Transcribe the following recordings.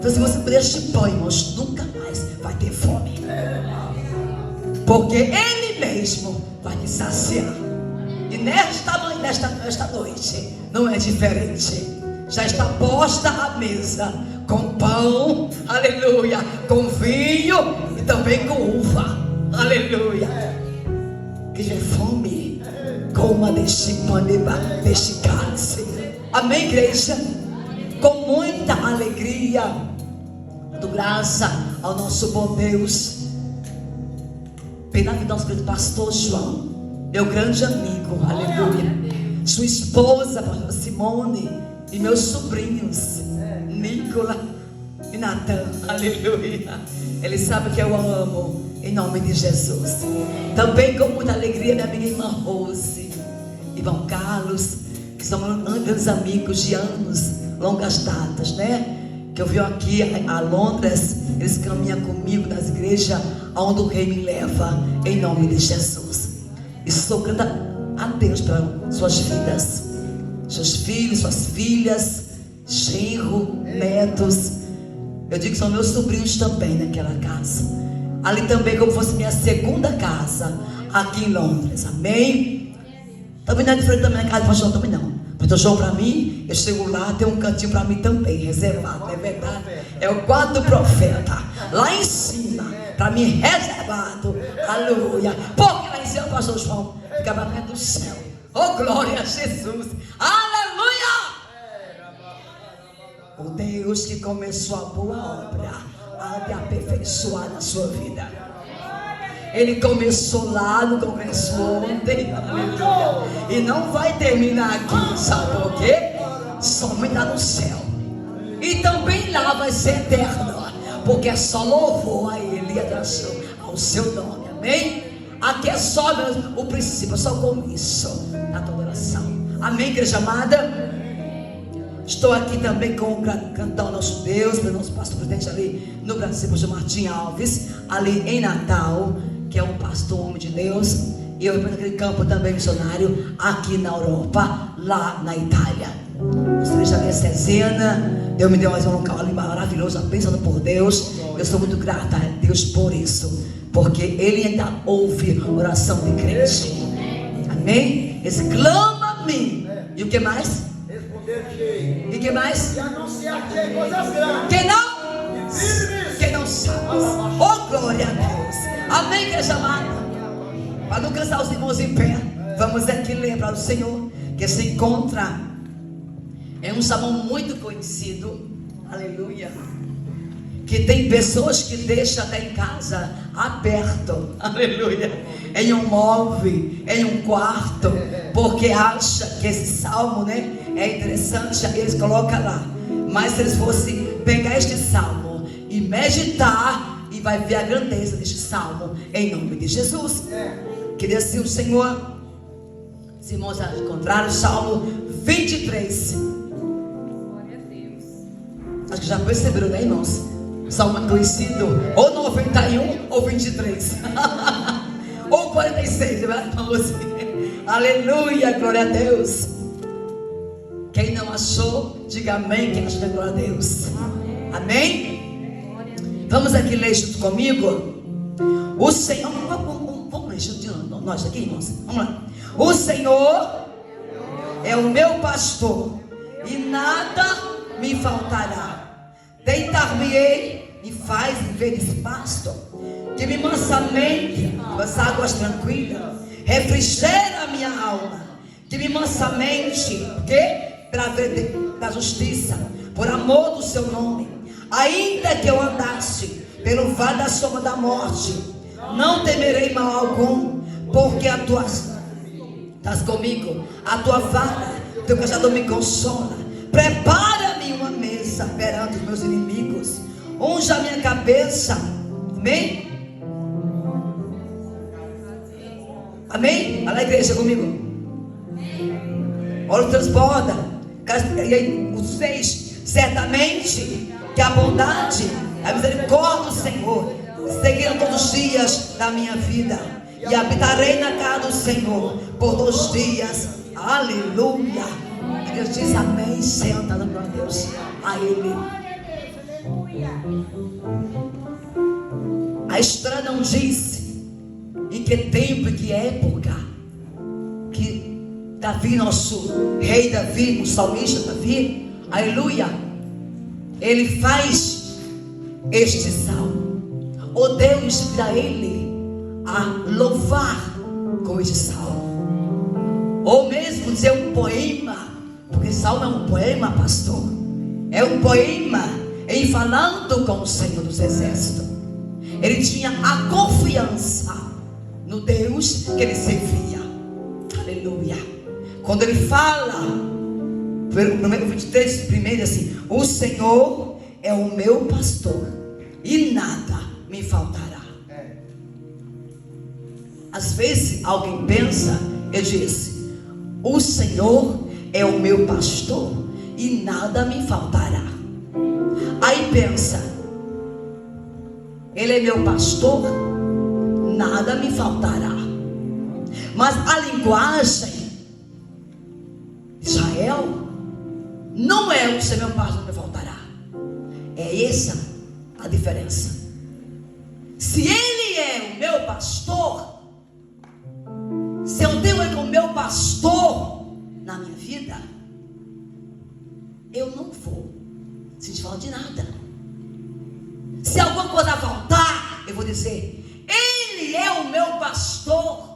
Então, se você puder este pão, irmãos, nunca mais vai ter fome, porque Ele mesmo vai te saciar. E nesta noite não é diferente. Já está posta a mesa com pão, aleluia, com vinho e também com uva, aleluia. Que tiver fome, coma deste pão, deste cálice. Amém, igreja? Com muita alegria, dando graça ao nosso bom Deus pela vida do nosso querido pastor João, meu grande amigo, aleluia. Sua esposa, pastor Simone, e meus sobrinhos, Nicola e Natan, aleluia. Ele sabe que eu amo, em nome de Jesus. Também com muita alegria, minha amiga irmã Rose, irmão Carlos, que são grandes amigos de anos, longas datas, né? Que eu vi aqui a Londres, eles caminham comigo nas igrejas onde o Rei me leva, em nome de Jesus. E estou grata a Deus pelas suas vidas, seus filhos, suas filhas, genro, netos. Eu digo que são meus sobrinhos também naquela casa. Ali também como fosse minha segunda casa, aqui em Londres, amém? Também não é diferente da minha casa, pastor João, também não. Pastor João, para mim, eu chego lá, tem um cantinho para mim também, reservado, é verdade? É o quarto do profeta, lá em cima, para mim reservado, aleluia. Porque lá em cima, pastor João, ficava perto do céu. Oh, glória a Jesus, aleluia! O Deus que começou a boa obra, há de aperfeiçoar na sua vida. Ele começou lá no congresso ontem, aleluia, e não vai terminar aqui, sabe por quê? Somente lá no céu. E também lá vai ser eterno, porque é só louvor a Ele e adoração ao seu nome, amém? Aqui é só o princípio, é só o começo da adoração, amém, igreja amada? Estou aqui também com o cantão Nosso Deus, pelo nosso pastor presidente ali no Brasil, pastor Martim Alves, ali em Natal, que é um pastor homem de Deus. E eu represento aquele campo também missionário aqui na Europa, lá na Itália. Nossa igreja ali é Cesena. Deus me deu mais um local ali maravilhoso, abençoado por Deus. Eu sou muito grata a Deus por isso, porque Ele ainda ouve oração de crente, amém? Esse clama a mim. E o que mais? E que mais? E anunciar que tem coisas grandes. Quem não? Quem não sabe? Oh, glória a Deus. Amém, igreja amada? Para não cansar os irmãos em pé, vamos aqui lembrar do Senhor que se encontra em um salmo muito conhecido, aleluia, que tem pessoas que deixam até em casa aberto, aleluia, em um móvel, em um quarto, porque acha que esse salmo, né, é interessante, eles colocam lá. Mas se eles fossem pegar este salmo e meditar, e vai ver a grandeza deste salmo, em nome de Jesus. Queria assim o Senhor, os irmãos já encontraram o salmo 23. Glória a Deus. Acho que já perceberam, né, irmãos? Salmo conhecido, ou 91 ou 23 ou 46, irmãos. Aleluia, glória a Deus. Quem não achou, diga amém. Quem achou, glória a Deus. Amém? Vamos aqui ler junto comigo. O Senhor, vamos ler junto nós aqui, irmãos. Vamos lá. O Senhor é o meu pastor e nada me faltará. Deitar-me-ei e faz verdes pasto, que me mansamente as águas tranquilas, refrigera a minha alma, que me mansamente, pela vereda da justiça, por amor do seu nome. Ainda que eu andasse pelo vale da sombra da morte, não temerei mal algum, porque a tua estás comigo, a tua vara, teu cajado me consola. Prepara-me uma mesa perante os meus inimigos, unja a minha cabeça, amém? Amém? Olha a igreja comigo. Olha o transborda. E aí, os 6, certamente que a bondade, a misericórdia do Senhor seguirão todos os dias da minha vida, e habitarei na casa do Senhor por 2 dias. Aleluia. E Deus diz amém. Senta, glória a Deus. A Ele. A história não diz em que tempo e que época que Davi, nosso rei Davi, o salmista Davi, aleluia, ele faz este salmo. O Deus dá ele a louvar com este salmo, ou mesmo dizer um poema, porque salmo é um poema, pastor, é um poema em falando com o Senhor dos Exércitos. Ele tinha a confiança no Deus que ele servia, aleluia. Quando ele fala, no 23, primeiro assim: o Senhor é o meu pastor e nada me faltará. Às vezes alguém pensa, eu disse: o Senhor é o meu pastor e nada me faltará. Aí pensa: ele é meu pastor, nada me faltará. Mas a linguagem de Israel não é o Senhor meu pastor, me faltará. É essa a diferença. Se ele é o meu pastor, se eu tenho ele como meu pastor na minha vida, eu não vou sentir falta de nada. Se alguma coisa faltar, eu vou dizer: ele é o meu pastor.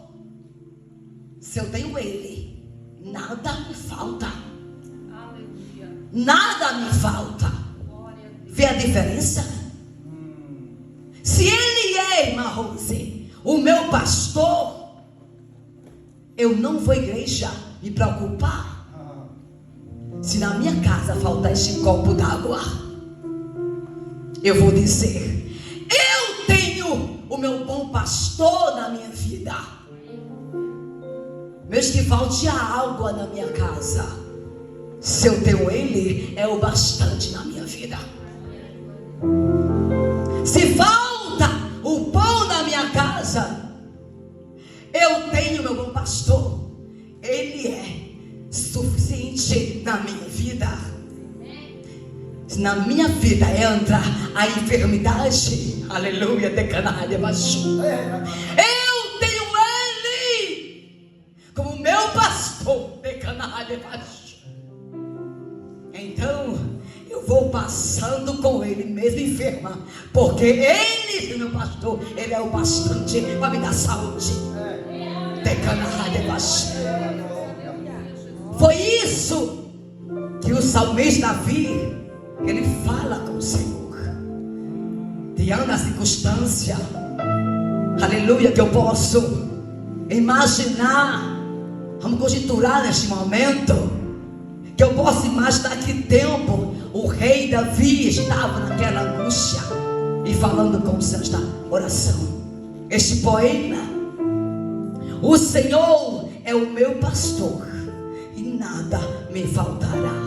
Se eu tenho ele, nada me falta. Aleluia. Nada me falta. Vê a diferença? Se ele é, irmã Rose, o meu pastor, eu não vou à igreja me preocupar se na minha casa faltar este copo d'água. Eu vou dizer: eu tenho o meu bom pastor na minha vida. Mesmo que falte a água na minha casa, se eu tenho ele, é o bastante na minha vida. Se falta o pão na minha casa, eu tenho meu bom pastor. Ele é suficiente na minha vida. Se na minha vida entrar a enfermidade, aleluia, decanalha, baixo, eu tenho ele como meu pastor, decanalha, baixo. Então eu vou passando com ele mesmo enferma, porque ele é meu pastor. Ele é o bastante para me dar saúde. Decanalha, baixo. Foi isso que o salmista Davi, ele fala com o Senhor diante da circunstância, aleluia, que eu posso imaginar. Vamos conjecturar neste momento, que eu posso imaginar que tempo o rei Davi estava naquela angústia e falando com o Senhor esta oração, este poema: o Senhor é o meu pastor e nada me faltará.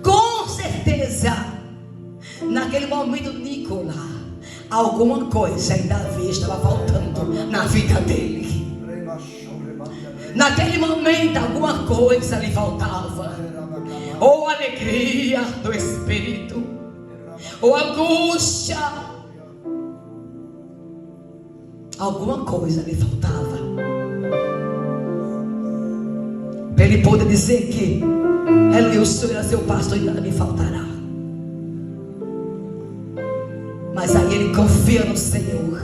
Com certeza, naquele momento, Nicolas, alguma coisa em Davi estava faltando na vida dele. Naquele momento, alguma coisa lhe faltava, ou alegria do espírito, ou angústia, alguma coisa lhe faltava, para ele poder dizer que o Senhor é seu pastor e nada me faltará. Mas aí ele confia no Senhor.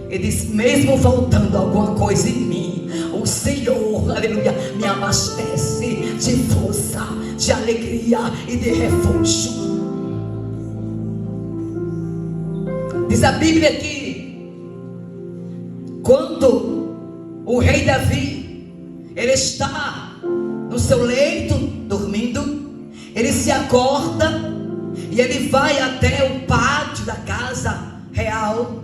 Ele diz: mesmo faltando alguma coisa em mim, o Senhor, aleluia, me abastece de força, de alegria e de refúgio. Diz a Bíblia que quando o rei Davi, ele está no seu leito, dormindo, ele se acorda e ele vai até o pátio da casa real.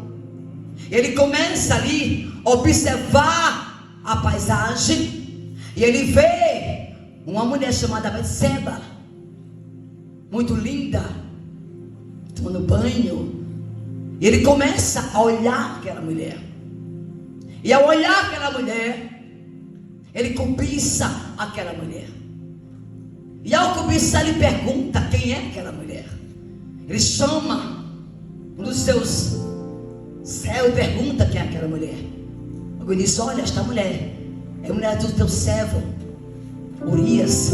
Ele começa ali a observar a paisagem e ele vê uma mulher chamada Betseba, muito linda, tomando banho. E ele começa a olhar aquela mulher, e ao olhar aquela mulher, ele cobiça aquela mulher. E ao cobiçar, ele pergunta: quem é aquela mulher? Ele chama um dos seus servos, pergunta quem é aquela mulher. Ele diz: olha, esta mulher é a mulher do teu servo Urias.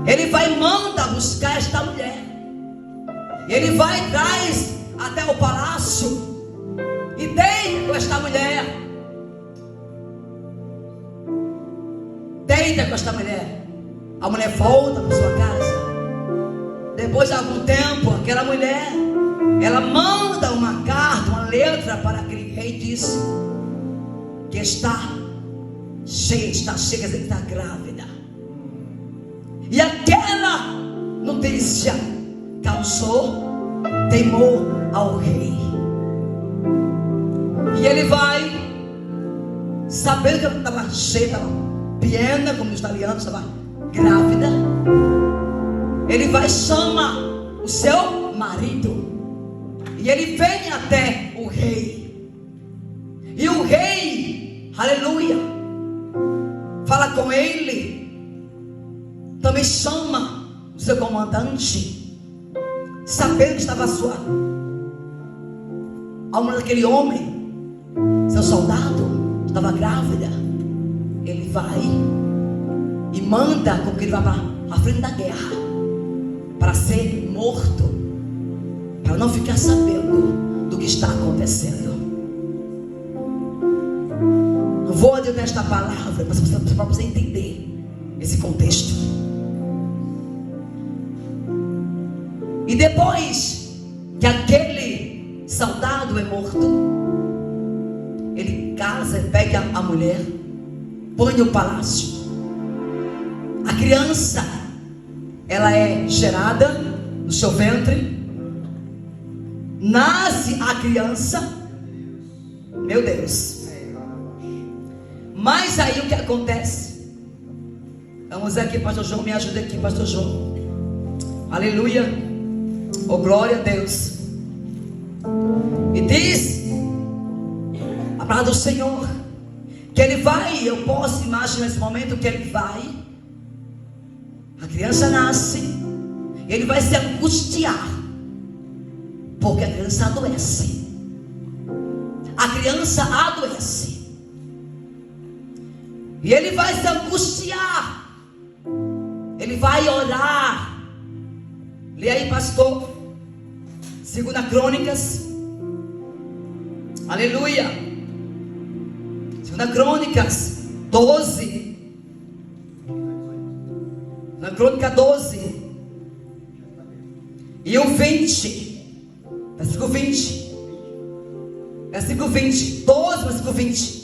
Ele vai e manda buscar esta mulher. Ele vai e traz até o palácio e deita com esta mulher. Deita com esta mulher. A mulher volta para sua casa. Depois de algum tempo, aquela mulher, ela manda uma carta, uma letra para aquele rei, diz que está cheia, quer dizer que está grávida. E aquela notícia causou temor ao rei. E ele vai, sabendo que ela estava cheia, estava piena, como os italianos, estava grávida. Ele vai e chama o seu marido. E ele vem até o rei. E o rei, aleluia, fala com ele. Também chama o seu comandante, sabendo que estava a alma daquele homem, seu soldado, estava grávida. Ele vai e manda com que ele vá para a frente da guerra, para ser morto, para não ficar sabendo do que está acontecendo. Não vou adiantar esta palavra para você entender esse contexto. E depois que aquele soldado é morto, ele casa e pega a mulher, põe no palácio. A criança, ela é gerada no seu ventre. Nasce a criança. Meu Deus. Mas aí o que acontece? Vamos aqui, pastor João, me ajuda aqui, pastor João. Aleluia. Oh, glória a Deus. E diz a palavra do Senhor que ele vai, eu posso imaginar nesse momento que ele vai, a criança nasce, e ele vai se angustiar, porque a criança adoece. A criança adoece. E ele vai se angustiar. Ele vai orar. Lê aí, pastor, 2 Crônicas. Aleluia. 2 Crônicas 12. 2 Crônica 12. E o 20. Versículo 20. Versículo 20. 12, versículo 20.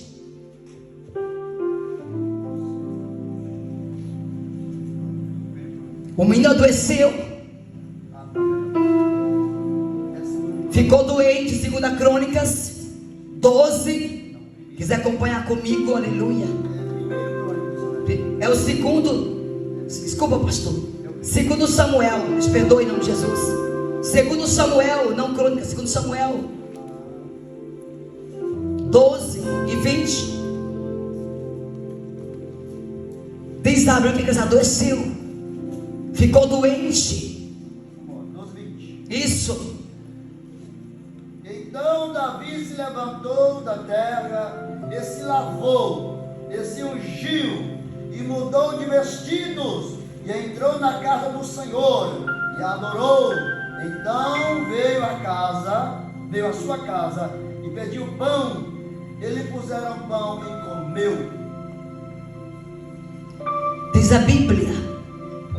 O menino adoeceu, ficou doente. 2 Crônicas 12. Quiser acompanhar comigo, aleluia. É o segundo. Desculpa, pastor. 2 Samuel, me perdoe em nome de Jesus. 2 Samuel, não Crônicas, 2 Samuel 12 e 20. Diz a Bíblia que ele adoeceu, ficou doente. Isso. Então Davi se levantou da terra e se lavou, e se ungiu, e mudou de vestidos, e entrou na casa do Senhor, e adorou. Então veio à sua casa, e pediu pão. Eles puseram pão e comeu. Diz a Bíblia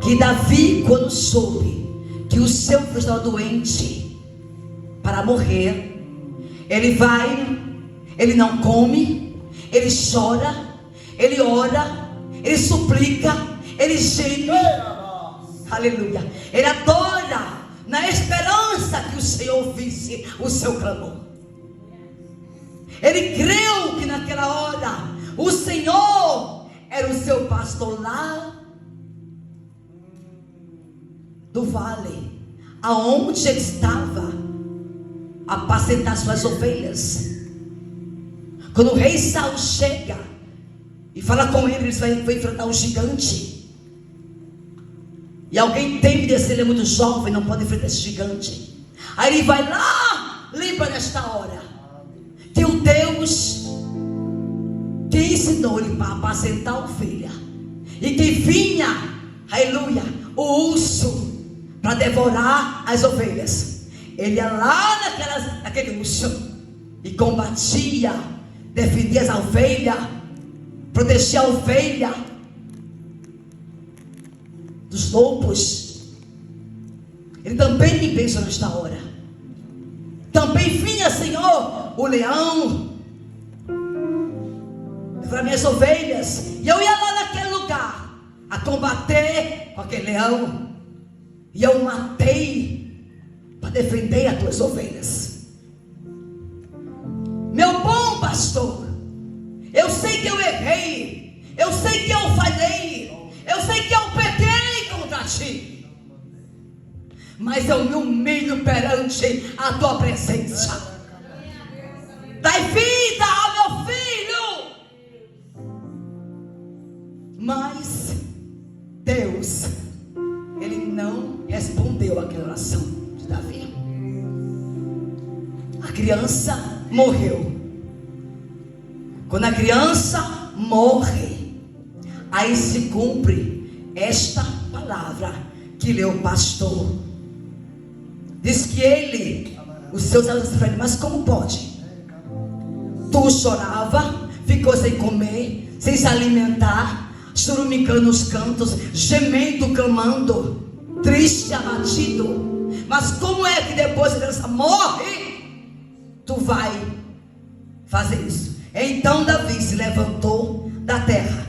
que Davi, quando soube que o seu filho estava doente para morrer, ele vai, ele não come, ele chora, ele ora, ele suplica, ele geme, aleluia, ele adora, na esperança que o Senhor ouvisse o seu clamor. Ele creu que naquela hora o Senhor era o seu pastor lá do vale, aonde ele estava a apacentar suas ovelhas. Quando o rei Saul chega e fala com ele, ele vai enfrentar um gigante. E alguém teme desse, ele é muito jovem, não pode enfrentar esse gigante. Aí ele vai lá, lembra nesta hora que o Deus que ensinou ele para apacentar a ovelha, e que vinha, aleluia, o urso para devorar as ovelhas, ele ia lá naquele urso e combatia, defendia as ovelhas, protegia a ovelha dos lobos. Ele também me pensou nesta hora. Também vinha, Senhor, o leão para minhas ovelhas, e eu ia lá naquele lugar a combater com aquele leão, e eu matei para defender as tuas ovelhas. Meu bom pastor, eu sei que eu errei, eu sei que eu falhei, eu sei que eu pequei contra ti, mas eu me humilho perante a tua presença. Dai vida ao meu filho. Mas Deus, ele não respondeu àquela oração de Davi. A criança morreu. Quando a criança morre, aí se cumpre esta palavra que leu o pastor. Diz que ele, os seus olhos, mas como pode? Tu chorava, ficou sem comer, sem se alimentar, chorumicando nos cantos, gemendo, clamando, triste, abatido. Mas como é que depois que a criança morre, tu vai fazer isso? Então Davi se levantou da terra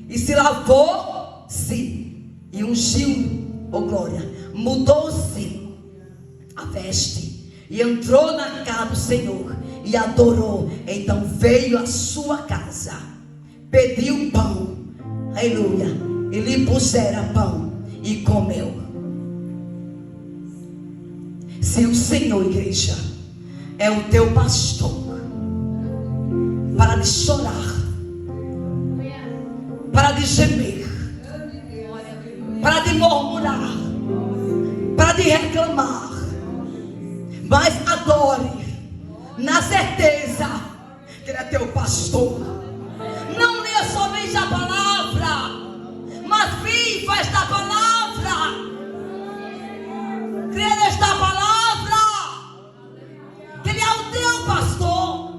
e se lavou-se e ungiu, oh glória, mudou-se a veste e entrou na casa do Senhor e adorou. Então veio à sua casa, pediu pão, aleluia, e lhe pusera pão e comeu. Se o Senhor, igreja, é o teu pastor, para de chorar, para de gemer, para de murmurar, para de reclamar, mas adore na certeza que ele é teu pastor. Não leia somente a palavra, mas viva esta palavra, creia nesta palavra, que ele é o teu pastor.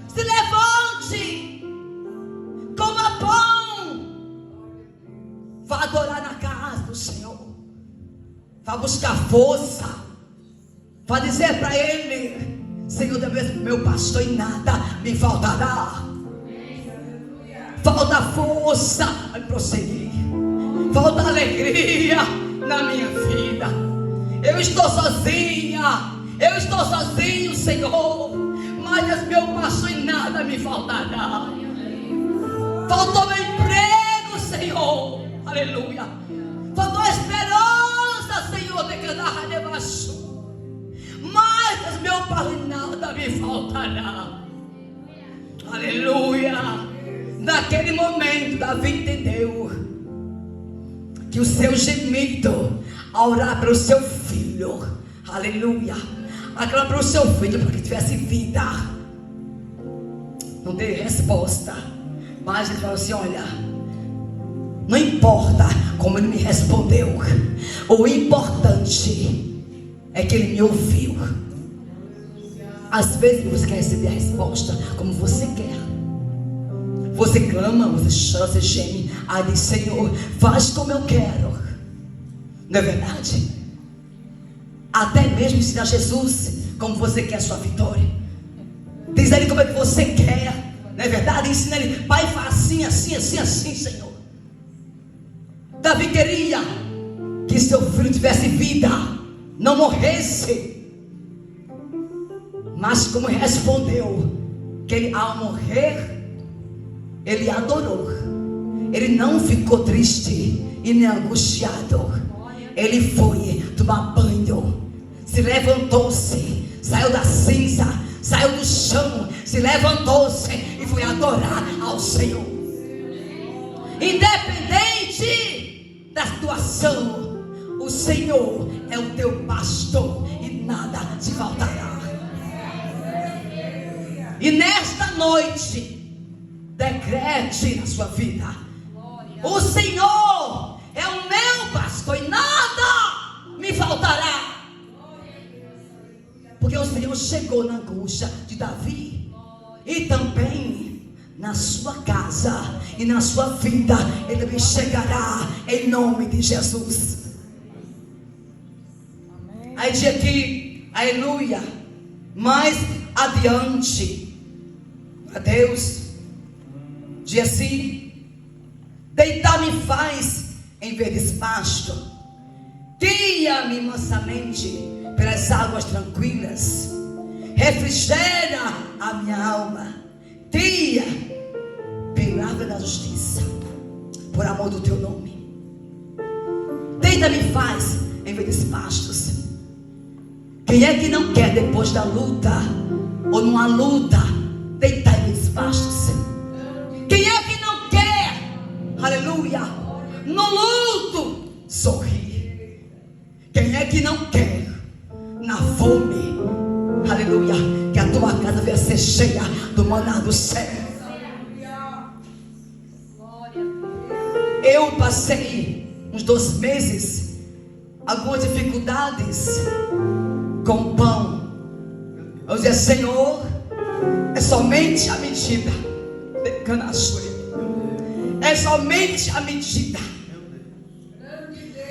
Se levante, coma pão, vá adorar na casa do Senhor, vá buscar força, vá dizer para ele: Senhor, meu pastor, em nada me faltará. Falta força para prosseguir, falta alegria na minha vida. Eu estou sozinha, eu estou sozinho, Senhor, mas meu pastor, em nada me faltará. Faltou meu emprego, Senhor, aleluia. Faltou a esperança, Senhor, de cantar debaixo, mas meu pastor, em nada me faltará. Aleluia. Naquele momento, Davi entendeu que o seu gemido a orar pelo seu filho, aleluia, a clamar pelo seu filho para que tivesse vida, não teve resposta. Mas ele falou assim: olha, não importa como ele me respondeu, o importante é que ele me ouviu. Às vezes você quer receber a resposta como você quer. Você clama, você chora, você geme. Aí diz: Senhor, faz como eu quero. Não é verdade? Até mesmo ensinar Jesus como você quer a sua vitória. Diz a ele como é que você quer. Não é verdade? Ensina ele: Pai, faz assim, assim, assim, assim, Senhor. Davi queria que seu filho tivesse vida, não morresse. Mas como respondeu que ele, ao morrer, ele adorou. Ele não ficou triste e nem angustiado. Ele foi tomar banho, se levantou-se, saiu da cinza, saiu do chão, se levantou-se e foi adorar ao Senhor. Independente da situação, o Senhor é o teu pastor e noite, decrete na sua vida: o Senhor é o meu pastor e nada me faltará. Porque o Senhor chegou na angústia de Davi, e também na sua casa e na sua vida Ele também chegará, em nome de Jesus. Aí diz aqui, aleluia, mais adiante, a Deus diz assim: deitar-me faz em verdes pastos, guia-me mansamente pelas águas tranquilas, refrigera a minha alma, guia pela árvore da justiça, por amor do teu nome. Deita-me faz em verdes pastos. Quem é que não quer, depois da luta ou numa luta, deitar em verdes pastos? Quem é que não quer, aleluia, no luto, sorrir? Quem é que não quer, na fome, aleluia, que a tua casa venha ser cheia do maná do céu? Eu passei uns 2 meses, algumas dificuldades com pão. Eu dizia: Senhor, é somente a medida, é somente a medida.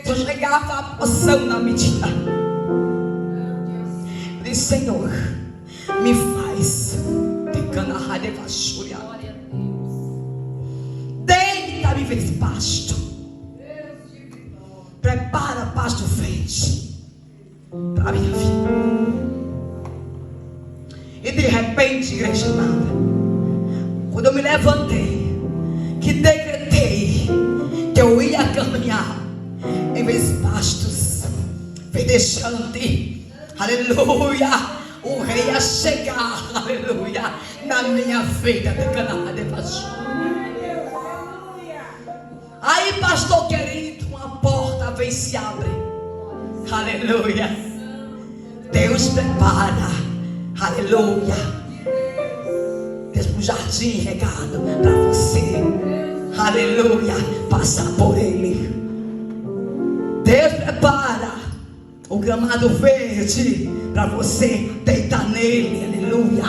Eu chegava a porção na medida. Eu disse: Senhor, me faz deita-me em vez de pasto, prepara pasto verde para a minha vida. E de repente, igreja amada, quando eu me levantei, que decretei que eu ia caminhar em vez de pastos verdejante, aleluia, o rei ia chegar, aleluia, na minha vida. Aí, pastor querido, uma porta vem e se abre, aleluia. Deus prepara, aleluia, um jardim regado para você, aleluia, passar por ele. Deus prepara o gramado verde para você deitar nele, aleluia.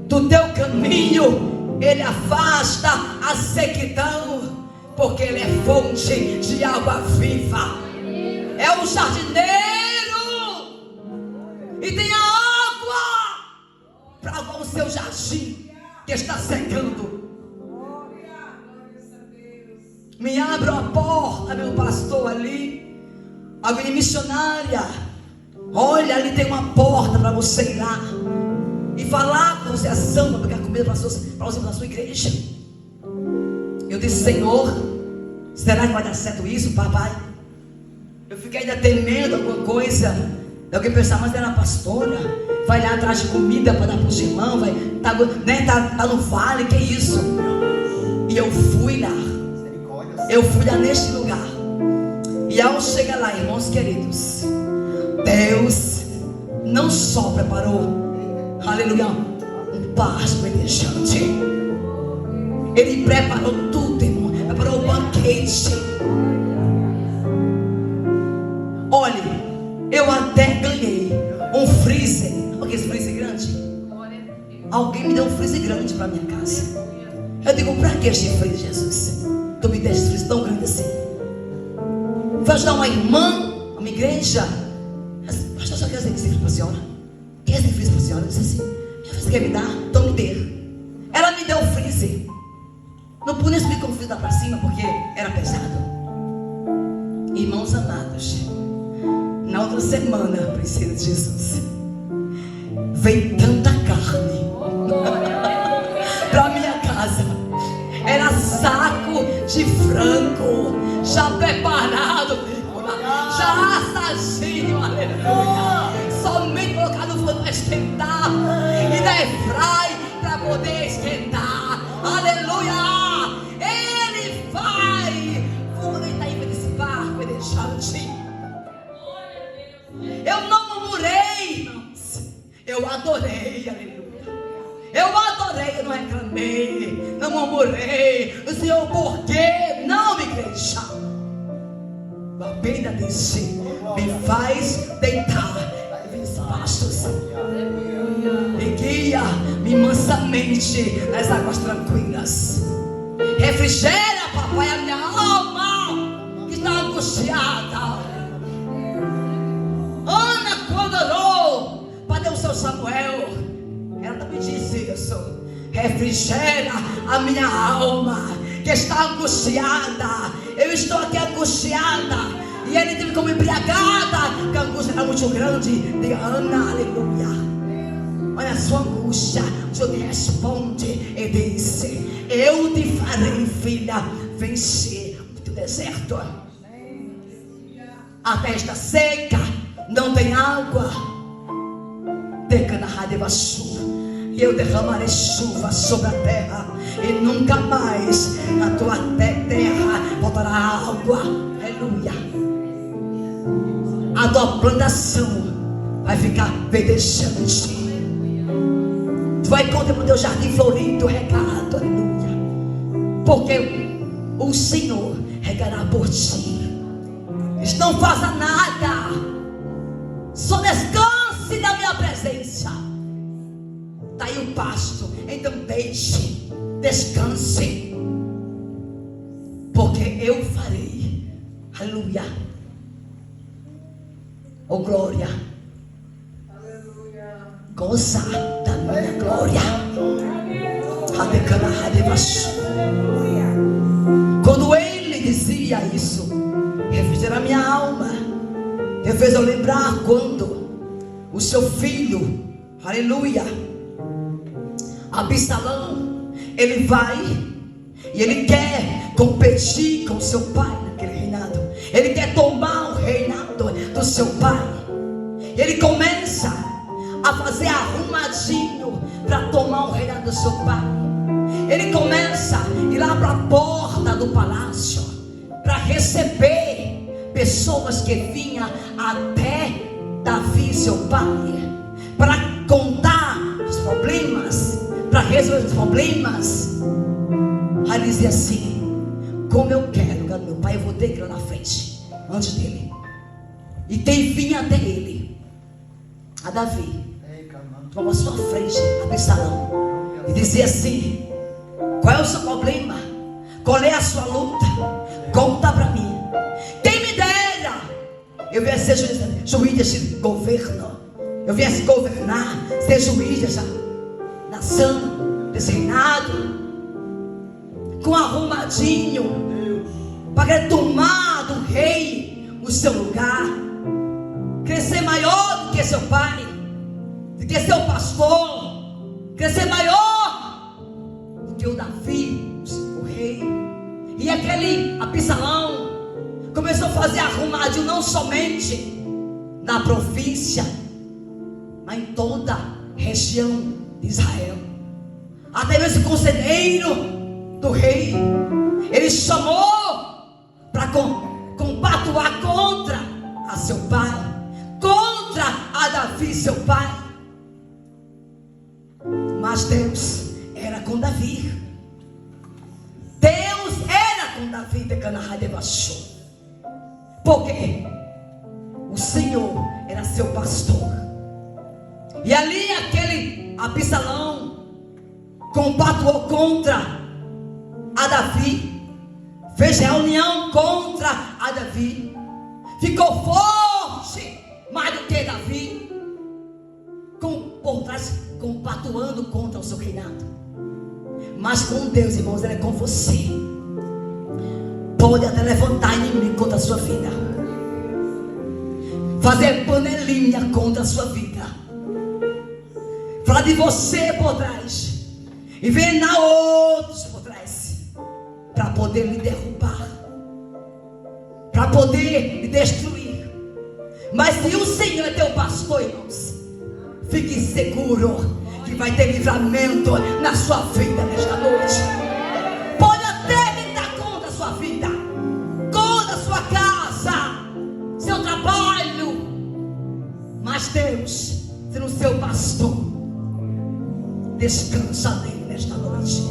Do teu caminho Ele afasta a sequidão, porque Ele é fonte de água viva. É o jardineiro e tem a água para o seu jardim que está secando. Me abra a porta, meu pastor, ali, a minha missionária. Olha, ali tem uma porta para você ir lá e falar com a associação para pegar comida para você na sua igreja. Eu disse: Senhor, será que vai dar certo isso, papai? Eu fiquei ainda temendo alguma coisa. Alguém pensar: mas ela é pastora, vai lá atrás de comida para dar para os irmãos, vai, tá no vale, que isso? E eu fui lá. Eu fui lá neste lugar. E ao chegar lá, irmãos queridos, Deus não só preparou, aleluia, um pasto verdejante, Ele preparou tudo, irmão. Preparou o banquete. Olha, eu até ganhei um freezer. Olha esse freezer grande. Alguém me deu um freezer grande para minha casa. Eu digo: para que este freezer, Jesus? Tu me deste freezer tão grande assim. Vai ajudar uma irmã, uma igreja. Pastor, só quer esse freezer para a senhora? Quer esse freezer para a senhora? Eu disse assim: você quer me dar? Então me dê. Ela me deu o freezer. Não pude explicar o freezer lá para cima porque era pesado. Irmãos amados, na outra semana, princesa de Jesus, veio tanta carne para minha casa. Era saco de frango já preparado, já assadinho, aleluia. Somente colocar no forno para esquentar e na airfry para poder esquentar, aleluia. Ele vai. Vou deitar aí para esse barco verdejante. Eu não murmurei, irmãos. Eu adorei, aleluia. Eu reclamei, não murmurei. O Senhor, por que não me queixar? A Bíblia diz: me faz deitar em pastos e guia-me mansamente nas águas tranquilas. Refrigera, papai, a minha alma que está angustiada. Ana, quando orou para Deus, seu Samuel, ela também disse isso: refrigera a minha alma que está angustiada. Eu estou aqui angustiada. E ele teve como embriagada, que a angústia era muito grande. Diga: Ana, aleluia. Olha a sua angústia. O Senhor te responde e disse: eu te farei, filha, vencer o teu deserto. A terra seca, não tem água. E eu derramarei chuva sobre a terra, e nunca mais na tua terra voltará água. Aleluia. A tua plantação vai ficar verdejante. Tu vai contemplar o teu jardim florido, regado. Aleluia. Porque o Senhor regará por ti. Não faça nada, só descanse na minha presença. Está aí o pasto, então deixe, descanse, porque eu farei. Aleluia. Oh glória, goza da minha glória. Quando ele dizia isso, refrigera minha alma, me fez eu lembrar quando o seu filho, aleluia, Absalão, ele vai e ele quer competir com seu pai naquele reinado. Ele quer tomar o reinado do seu pai. Ele começa a fazer arrumadinho para tomar o reinado do seu pai. Ele começa a ir lá para a porta do palácio para receber pessoas que vinham até Davi, seu pai, para contar os problemas, para resolver os problemas. Aí dizia assim: como eu quero, meu pai, eu vou ter que ir lá na frente, antes dele. E quem vinha até ele? A Davi, tomou a sua frente, Absalão, e dizia assim: qual é o seu problema? Qual é a sua luta? Conta para mim. Quem me dera eu viesse ser juiz desse governo, eu viesse governar, ser juiz dessa nação, desse reinado, com arrumadinho, para tomar do rei o seu lugar, crescer maior do que seu pai, do que seu pastor, crescer maior do que o Davi, o rei. E aquele Absalão começou a fazer arrumadinho, não somente na província, mas em toda a região de Israel. Até mesmo o conselheiro do rei, ele chamou para compactuar contra a seu pai, contra a Davi, seu pai. Mas Deus era com Davi. Deus era com Davi de Canaã de Baixo. Porque o Senhor era seu pastor. E ali aquele Absalão compactuou contra a Davi, fez reunião contra a Davi, ficou forte mais do que Davi, por trás compactuando contra o seu reinado. Mas com Deus, irmãos, Ele é com você. Pode até levantar inimigo contra a sua vida, fazer panelinha contra a sua vida, falar de você por trás e envenenar outros por trás, para poder lhe derrubar, para poder lhe destruir. Mas se o Senhor é teu pastor, irmãos, fique seguro que vai ter livramento na sua vida nesta noite. Pode até tentar contra a sua vida, contra a sua casa, seu trabalho, mas Deus, sendo seu pastor, descansa nele. nesta noite.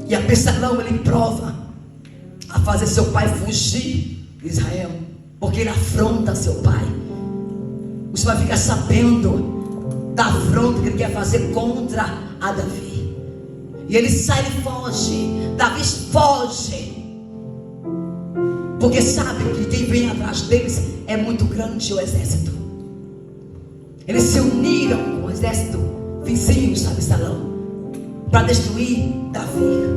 E Absalão, ele prova a fazer seu pai fugir de Israel, porque ele afronta seu pai. Você vai ficar sabendo da afronta que ele quer fazer contra a Davi. E ele sai e foge. Davi foge, porque sabe que quem vem atrás deles é muito grande, o exército. Eles se uniram com o exército vizinho de Absalão para destruir Davi.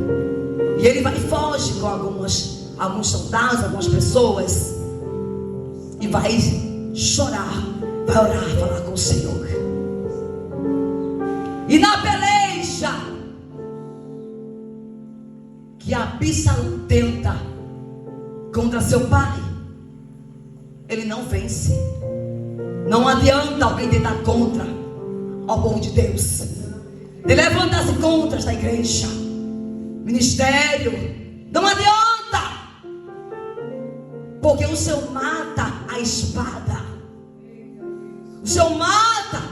E ele vai e foge com alguns soldados, algumas pessoas, e vai chorar, vai orar, falar com o Senhor. E na peleja que Absalão tenta contra seu pai, ele não vence. Não adianta alguém tentar contra ao povo de Deus. Ele levanta-se contra esta igreja, ministério. Não adianta, porque o Senhor mata a espada. O Senhor mata,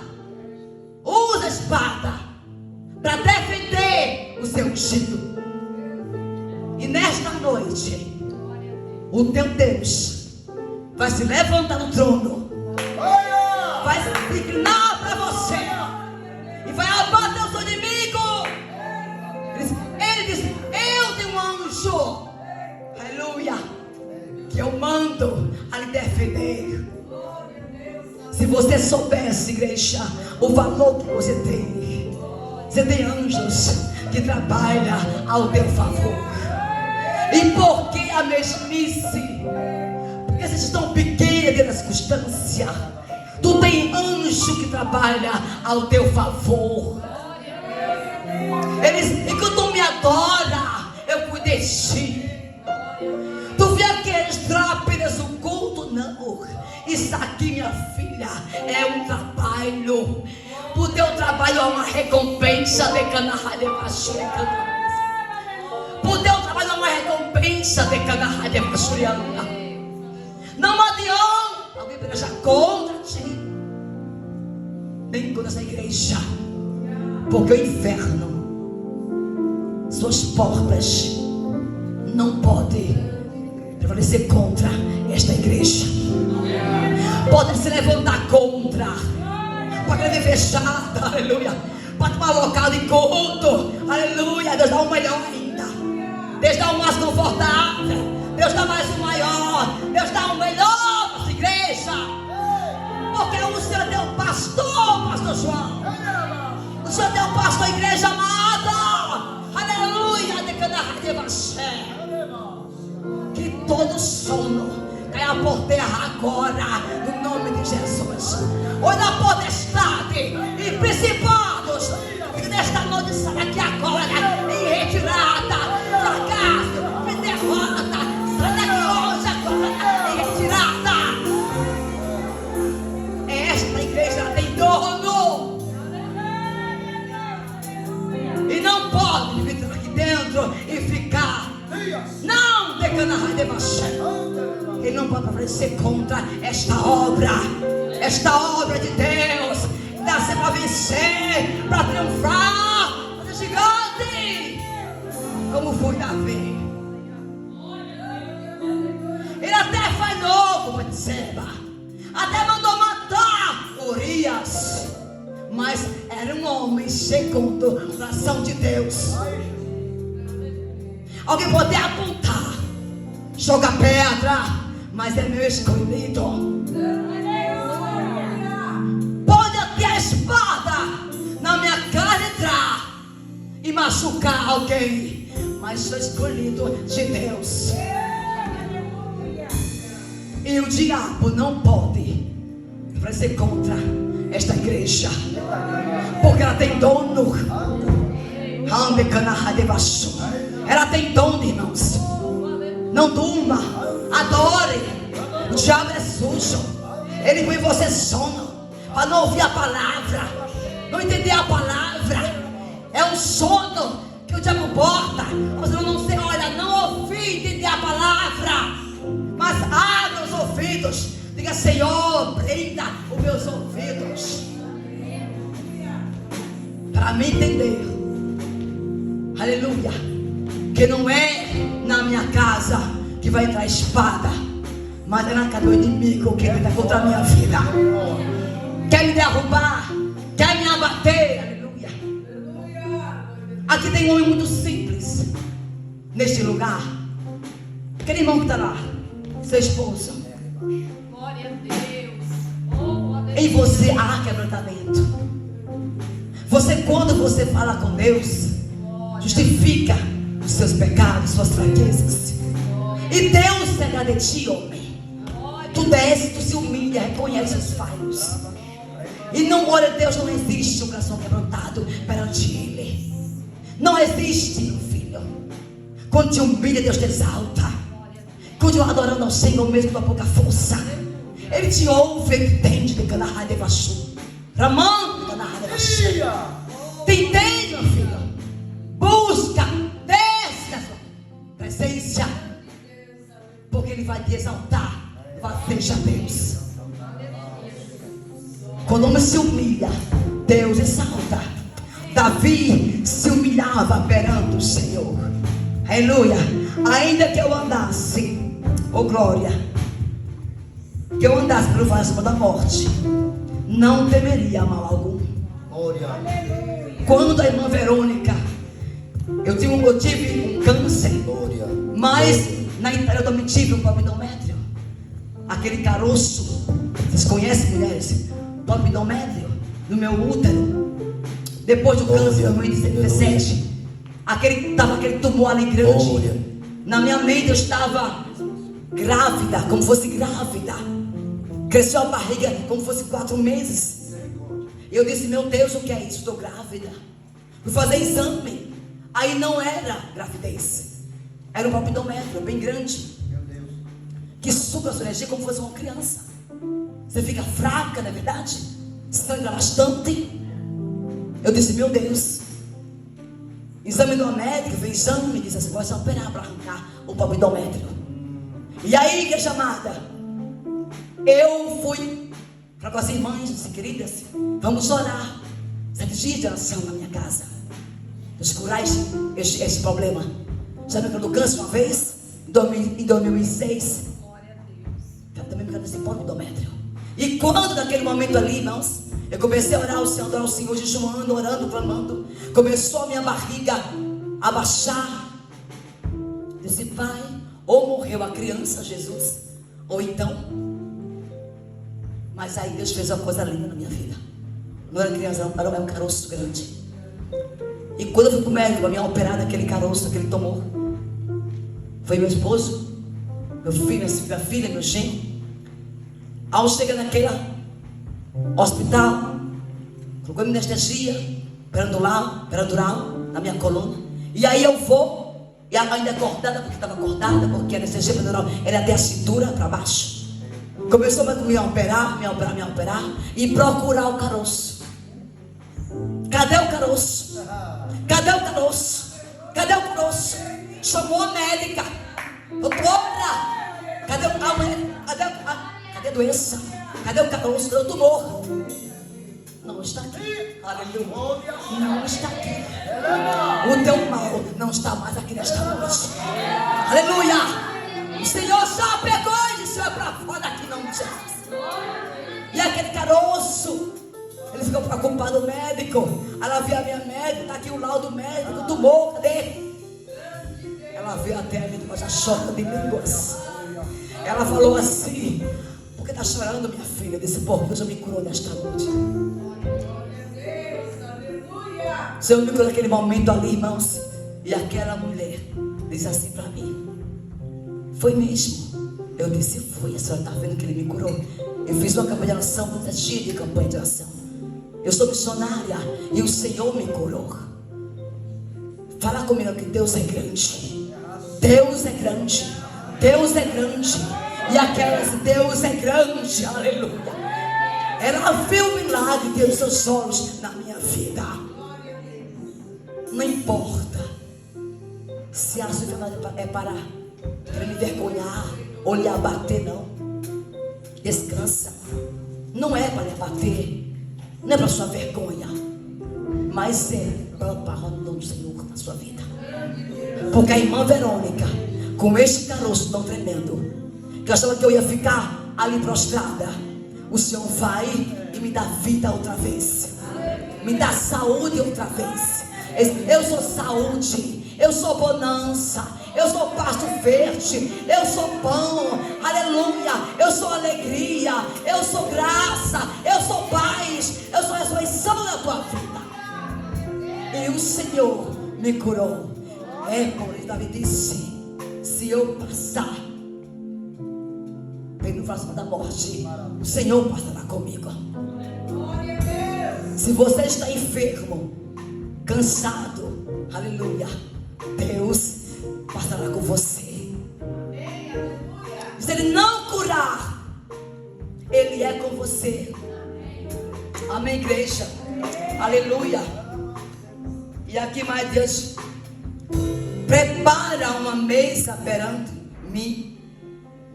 usa a espada para defender o seu ungido. E nesta noite, o teu Deus vai se levantar no trono, vai se inclinar para você e vai abater o seu inimigo. Ele diz: eu tenho um anjo, aleluia, que eu mando a lhe defender. Se você soubesse, igreja, o valor que você tem anjos que trabalham ao teu favor. E por que a mesmice? Porque vocês estão pequenos na circunstância. Tu tem anjo que trabalha ao teu favor. Eles, enquanto tu me adora, eu cuidei de ti. Tu vê aqueles trápidas, o culto não. Isso aqui, minha filha, é um trabalho. O teu trabalho é uma recompensa de canaralha. O teu trabalho é uma recompensa de canaralha. Não adianta alguém pelejar contra ti, nem contra essa igreja, porque o inferno, suas portas não podem prevalecer contra esta igreja. Podem se levantar contra, para querer fechada, aleluia, para tomar local de culto, aleluia. Deus dá o melhor ainda, Deus dá o mais confortável, Deus dá mais o maior, Deus dá o melhor para essa igreja, porque o Senhor é teu pastor, pastor João. O Senhor é teu pastor, igreja amada, aleluia, de que todo sono caia por terra agora, no nome de Jesus. Olha a potestade e principados que nesta noite sai daqui agora em retirada, fracasso e derrota. Sai daqui hoje agora em retirada. Esta igreja tem dono e não pode vir aqui dentro e ficar. Não, ele não pode prevalecer contra esta obra de Deus. Nascer para vencer, para triunfar, para ser gigante, como foi Davi. Ele até faz novo, Batseba, até mandou matar Urias, mas era um homem segundo o coração de Deus. Alguém pode apontar, jogar pedra, mas é meu escolhido. Pode até a espada na minha cara entrar e machucar alguém, mas sou escolhido de Deus. E o diabo não pode fazer contra esta igreja, porque ela tem dono. Ela tem dono, irmãos. Não durma, adore. O diabo é sujo, ele põe você sono para não ouvir a palavra, não entender a palavra. É um sono que o diabo bota, você não sei, olha, não ouvir, entender a palavra, mas abre os ouvidos. Diga Diga, Senhor, prenda os meus ouvidos para me entender, aleluia, que não é na minha casa que vai entrar a espada, mas é na casa do inimigo que ele está contra a minha vida. Quer me derrubar, quer me abater, aleluia. Aqui tem um homem muito simples neste lugar. Aquele irmão que está lá, seu esposo. Glória a Deus. Oh, glória a Deus. Em você há quebrantamento. Você, quando você fala com Deus, justifica os seus pecados, suas fraquezas. E Deus se agrada de ti, homem. Tu desce, tu se humilha, reconhece os falhos. E não, glória a Deus, não existe um coração quebrantado perante Ele. Não existe, meu filho. Quando te humilha, Deus te exalta. Continua adorando ao Senhor mesmo com a pouca força. Ele te ouve, Ele entende de canarra de baixo. Ramão de canarra de baixo. Te entende, meu filho? Busca, desce na sua presença, porque Ele vai te exaltar. Seja Deus. Quando o homem se humilha, Deus exalta. Davi se humilhava perante o Senhor. Aleluia. Ainda que eu andasse, oh glória, que eu andasse pelo vale da morte, não temeria mal algum. Quando da irmã Verônica, eu tive um câncer, mas na entrada eu também tive um palmitométrio. Aquele caroço, vocês conhecem, mulheres? Palmitométrio no meu útero. Depois do câncer em 2017, estava aquele tumor ali grande. Na minha mente eu estava grávida, como fosse grávida. Cresceu a barriga como fosse 4 meses. Eu disse, meu Deus, o que é isso? Estou grávida. Fui fazer exame. Aí não era gravidez. Era um palmitométrio bem grande, que suga a sua energia como se fosse uma criança. Você fica fraca, não é verdade? Sangra bastante. Eu disse, meu Deus. Examinou a médica, fez exame e disse assim, pode operar para arrancar o palmitométrio. E aí, igreja amada, eu fui para com as irmãs, disse, queridas, vamos orar 7 dias de oração na minha casa. Vamos curar esse problema. Já me do câncer uma vez, em 2006. Eu também me desse palmitométrio. E quando naquele momento ali, irmãos, eu comecei a orar ao Senhor, adorar ao Senhor, jejuando, orando, clamando. Começou a minha barriga a baixar. Disse, Pai, ou morreu a criança, Jesus, ou então. Mas aí Deus fez uma coisa linda na minha vida. Não era criança, não, era um caroço grande. E quando eu fui para o médico para me operar daquele caroço que ele tomou, foi meu esposo, meu filho, minha filha, meu genro. Ao chegar naquele hospital, colocou minha anestesia perandural na minha coluna. E aí eu vou, e ainda acordada, porque estava acordada, porque a anestesia perandural era até a cintura para baixo. Começou a me operar e procurar o caroço. Cadê o caroço? Cadê o caroço? Cadê o caroço? Chamou a médica. Doutora, cadê a médica? Cadê a doença? Cadê o caroço? Cadê o tumor? Não está aqui. Aleluia. Não está aqui. O teu mal não está mais aqui nesta noite. Aleluia. O Senhor só pegou e disse, vai para fora daqui, não, Jesus. E aquele caroço, ele ficou preocupado, o médico. Ela viu a minha médica, está aqui o laudo médico, o tumor, cadê? Ela veio até a mim, mas a choca de línguas. Ela falou assim, por que está chorando, minha filha? Eu disse, porque Deus me curou nesta noite. O Senhor me curou naquele momento ali, irmãos. E aquela mulher disse assim para mim, foi mesmo? Eu disse, foi. A senhora está vendo que ele me curou? Eu fiz uma campanha de oração, muita dia de campanha de oração. Eu sou missionária e o Senhor me curou. Fala comigo que Deus é grande. Deus é grande. Deus é grande. E aquelas, Deus é grande. Aleluia. Ela viu o milagre de Deus nos seus olhos na minha vida. Não importa se a sua enfermidade é para me envergonhar ou lhe abater, não. Descansa. Não é para lhe abater, não é para sua vergonha, mas é para o nome do Senhor na sua vida. Porque a irmã Verônica, com este caroço tão tremendo, que eu achava que eu ia ficar ali prostrada, o Senhor vai e me dá vida outra vez, me dá saúde outra vez. Eu sou saúde, eu sou bonança, eu sou pasto verde, eu sou pão, aleluia, eu sou alegria, eu sou graça, eu sou paz, eu sou ressurreição na tua vida. E o Senhor me curou. É como Davi disse: se eu passar pelo vale da morte, o Senhor passará comigo. Se você está enfermo, cansado, aleluia, Deus passará com você. Se Ele não curar, Ele é com você. Amém, igreja? Aleluia. E aqui mais Deus: prepara uma mesa perante mim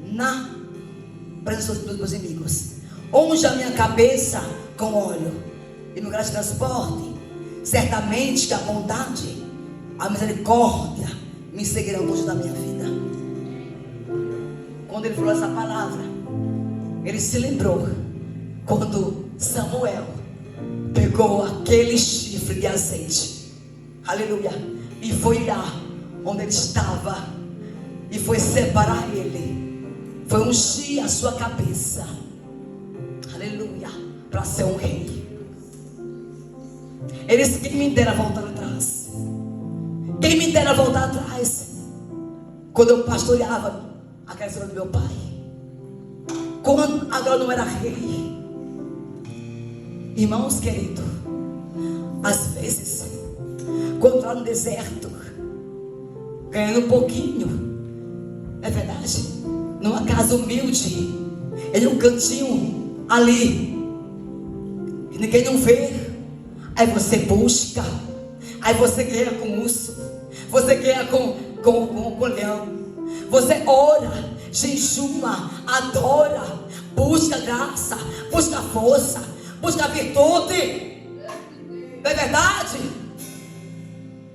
na presença dos meus inimigos. Unja a minha cabeça com óleo e no grande transporte. Certamente que a bondade, a misericórdia me seguirão todos da minha vida. Quando ele falou essa palavra, ele se lembrou quando Samuel pegou aquele chifre de azeite, aleluia, e foi lá onde ele estava e foi separar ele, foi ungir a sua cabeça, aleluia, para ser um rei. Ele disse: quem me dera voltar atrás, quem me dera voltar atrás, quando eu pastoreava a casa do meu pai, quando agora não era rei. Irmãos queridos, às vezes, quando está no deserto, ganhando um pouquinho, é verdade, numa casa humilde, em um cantinho ali, que ninguém não vê, aí você busca, aí você guerra com urso, você guerra com leão, você ora, jejuma, adora, busca graça, busca força, busca virtude, não é verdade?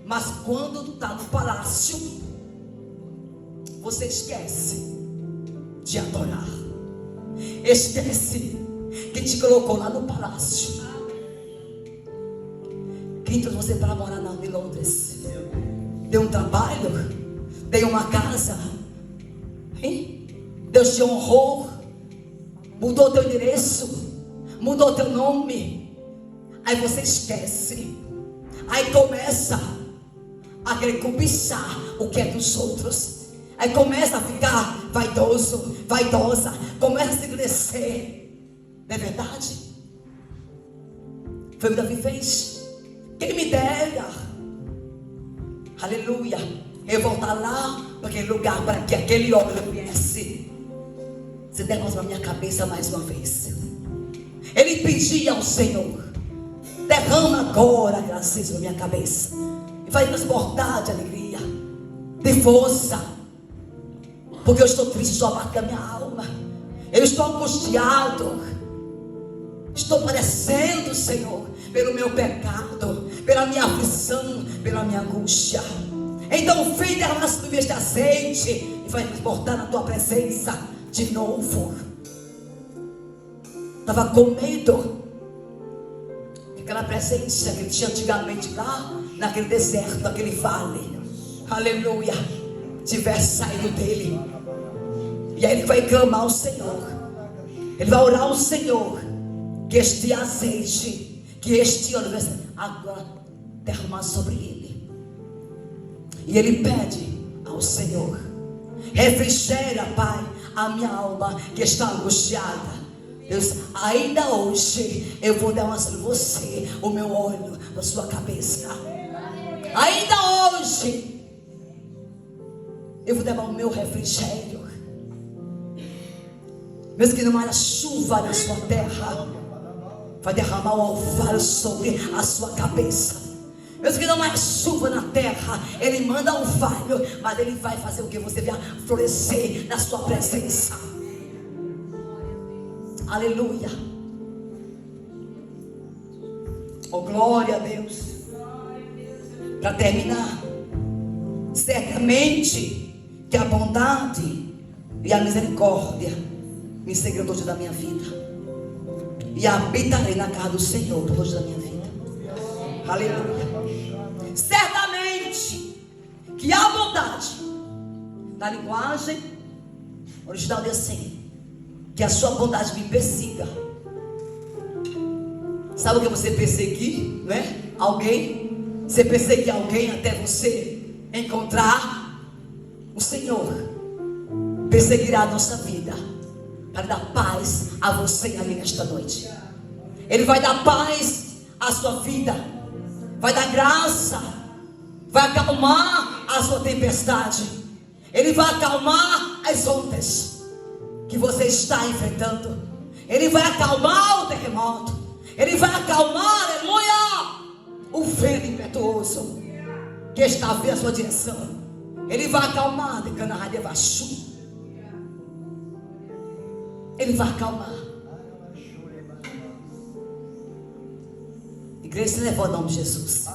Mas quando tu está no palácio, você esquece de adorar, esquece quem te colocou lá no palácio, quem trouxe você para morar em Londres, deu um trabalho, deu uma casa, hein? Deus te honrou, mudou teu endereço, mudou teu nome, aí você esquece, aí começa a querer cobiçar o que é dos outros, aí começa a ficar vaidoso, vaidosa, começa a se crescer, não é verdade? Foi o que Davi fez. Quem me dera, aleluia, eu voltar lá para aquele lugar, para que aquele homem viesse. Você derrama na minha cabeça mais uma vez. Ele pedia ao Senhor: derrama agora graças na minha cabeça e vai transportar de alegria, de força, porque eu estou triste, estou abatido da minha alma, eu estou angustiado, estou padecendo, Senhor, pelo meu pecado, pela minha aflição, pela minha angústia. Então, filho, derrama sobre mim este azeite e vai transportar na tua presença de novo. Estava com medo que aquela presença que ele tinha antigamente lá naquele deserto, naquele vale, aleluia, tivesse saído dele. E aí ele vai clamar ao Senhor, ele vai orar ao Senhor que este azeite, que este óleo vai agora derramar sobre ele. E ele pede ao Senhor: refrigera, Pai, a minha alma que está angustiada. Deus, ainda hoje eu vou derramar sobre você o meu óleo na sua cabeça. Ainda hoje eu vou derramar o meu refrigério. Mesmo que não haja chuva na sua terra, vai derramar o orvalho sobre a sua cabeça. Mesmo que não haja chuva na terra, Ele manda o orvalho, mas Ele vai fazer o que você venha florescer na sua presença. Aleluia. Oh, glória a Deus. Para terminar, certamente que a bondade e a misericórdia me seguirão todos da minha vida, e habitarei na casa do Senhor todos da minha vida. Aleluia. Certamente que a bondade, na linguagem original diz assim, que a sua bondade me persiga. Sabe o que é você perseguir, né? Alguém. Você perseguir alguém até você encontrar o Senhor. Perseguirá a nossa vida para dar paz a você ali nesta noite. Ele vai dar paz à sua vida, vai dar graça, vai acalmar a sua tempestade. Ele vai acalmar as ondas que você está enfrentando. Ele vai acalmar o terremoto. Ele vai acalmar, aleluia, o vento impetuoso que está vindo à sua direção. Ele vai acalmar de Canaã de Vachu. Ele vai acalmar. Igreja, se levanta em nome de Jesus.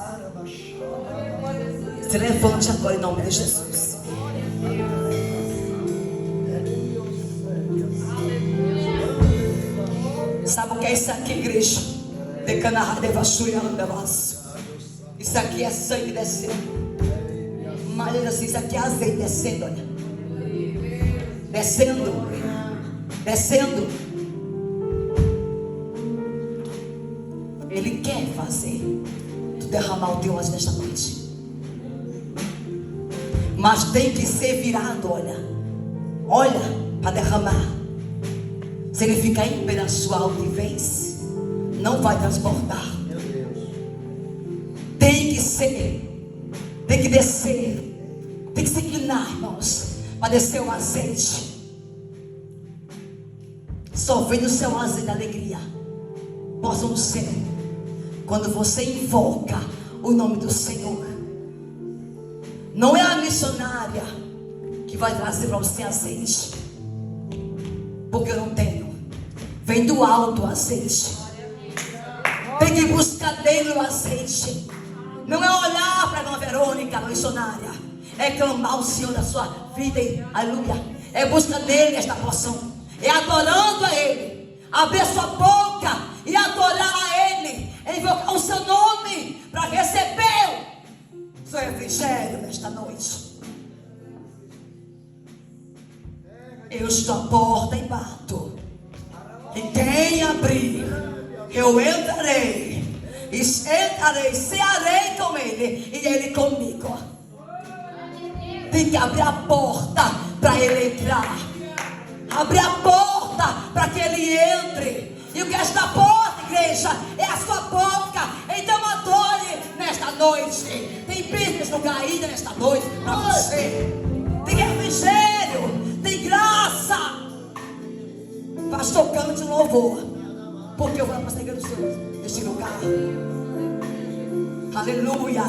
Se levante agora em nome de Jesus. Sabe o que é isso aqui, igreja? De Canaã de Vachu e Andamas. Isso aqui é sangue descendo. Mas assim, isso aqui é azeite descendo, olha. Descendo. Descendo. Ele quer fazer tu derramar o teu azeite nesta noite. Mas tem que ser virado, olha. Olha, para derramar. Se ele ficar em pé na sua altivez, não vai transportar. Tem que ser, tem que descer, tem que se inclinar, irmãos, para descer o azeite. Só vem o seu azeite da alegria. Possa no céu, quando você invoca o nome do Senhor. Não é a missionária que vai trazer para você azeite, porque eu não tenho. Vem do alto o azeite. Tem que buscar dele o azeite. Não é olhar para a dona Verônica, a missionária. É clamar o Senhor da sua vida. Aleluia. É busca dele esta porção. É adorando a ele. Abrir sua boca e adorar a ele. É invocar o seu nome para receber o seu refrigério nesta noite. Eu estou à porta e bato. E quem abrir, eu entrarei. E sentarei, cearei com ele. E ele comigo. Tem que abrir a porta para ele entrar. Abrir a porta para que ele entre. E o que é esta porta, igreja, é a sua boca. Então adore nesta noite. Tem bênçãos no caída nesta noite para você. Tem refrigério, tem graça. Pastor, cante louvor, porque eu vou para a igreja do Senhor neste lugar. Aleluia.